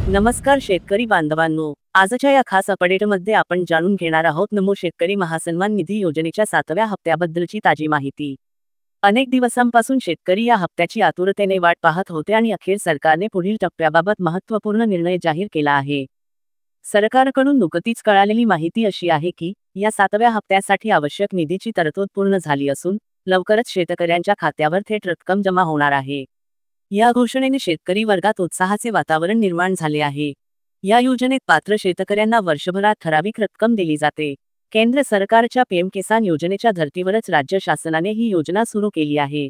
नमस्कार शेतकरी बांधवांनो, आजच्या या खास अपडेटमध्ये आपण जाणून घेणार आहोत नमो शेतकरी महासन्मान निधी योजनेच्या 7व्या हप्त्याबद्दलची ताजी माहिती। अनेक दिवसांपासून शेतकरी या हप्त्याची आतुरतेने वाट पाहत होते आणि अखेर सरकारने पुढील टप्प्याबाबत महत्त्वपूर्ण निर्णय जाहीर केला आहे। सरकारकडून नुकतीच कळालेली माहिती अशी आहे की या 7व्या हप्त्यासाठी आवश्यक निधीची तरतूद पूर्ण झाली असून लवकरच शेतकऱ्यांच्या खात्यावर थेट रक्कम जमा होणार आहे। या घोषणेने शेतकरी वर्गात उत्साहाचे वातावरण निर्माण झाले आहे। या योजनेत पात्र शेतकऱ्यांना वर्षभरात ठराविक रक्कम दिली जाते। केंद्र सरकारच्या पीएम किसान योजनेच्या धर्तीवरच राज्य शासनाने ही योजना सुरू केली आहे।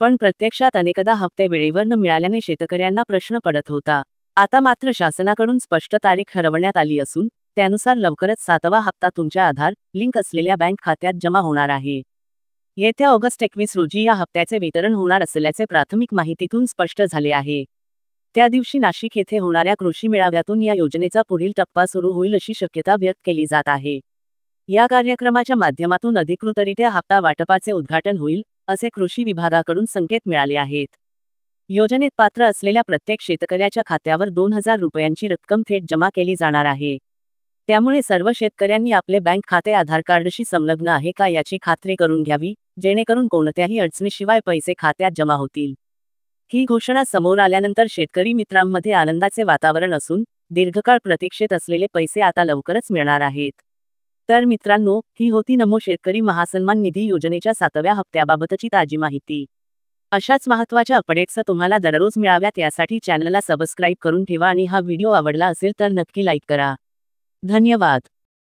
पण प्रत्यक्षात अनेकदा हप्ते वेळेवर न मिळाल्याने शेतकऱ्यांना प्रश्न पडत होता। आता मात्र शासनाकडून स्पष्ट तारीख ठरवण्यात आली असून त्यानुसार लवकरच 7वा हप्ता तुमच्या आधार लिंक असलेल्या बँक खात्यात जमा होणार आहे। येत्या ऑगस्ट 21 रोजी या हप्त्याचे वितरण होणार असल्याचे प्राथमिक माहितीतून स्पष्ट झाले आहे। त्या दिवशी नाशिक येथे होणाऱ्या कृषी मेळाव्यातून या योजनेचा पुढील टप्पा सुरू होईल अशी शक्यता व्यक्त केली जात आहे। या कार्यक्रमाच्या माध्यमातून अधिकृतरित्या हप्ता वाटपाचे उद्घाटन होईल, असे कृषी विभागाकडून संकेत मिळाले आहेत। योजनेत पात्र असलेल्या प्रत्येक शेतकऱ्याच्या खात्यावर 2000 रुपयांची रक्कम थेट जमा केली जाणार आहे। त्यामुळे सर्व शेतकऱ्यांनी आपले बँक खाते आधार कार्डशी संलग्न आहे का याची खात्री करून घ्यावी, जेणेकरून कोणत्याही अडचणीशिवाय पैसे खात्यात जमा होतील। ही घोषणा समोर आल्यानंतर शेतकरी मित्रांमध्ये आनंदाचे वातावरण असून दीर्घकाळ प्रतीक्षेत असलेले पैसे आता लवकरच मिळणार आहेत। तर मित्रांनो, ही होती नमो शेतकरी महासन्मान निधी योजनेच्या 7व्या हप्त्याबाबतची ताजी माहिती। अशाच महत्त्वाच्या अपडेट्स तुम्हाला दररोज मिळाव्यात यासाठी चॅनलला सबस्क्राईब करून ठेवा आणि हा व्हिडिओ आवडला असेल तर नक्की लाईक करा। धन्यवाद।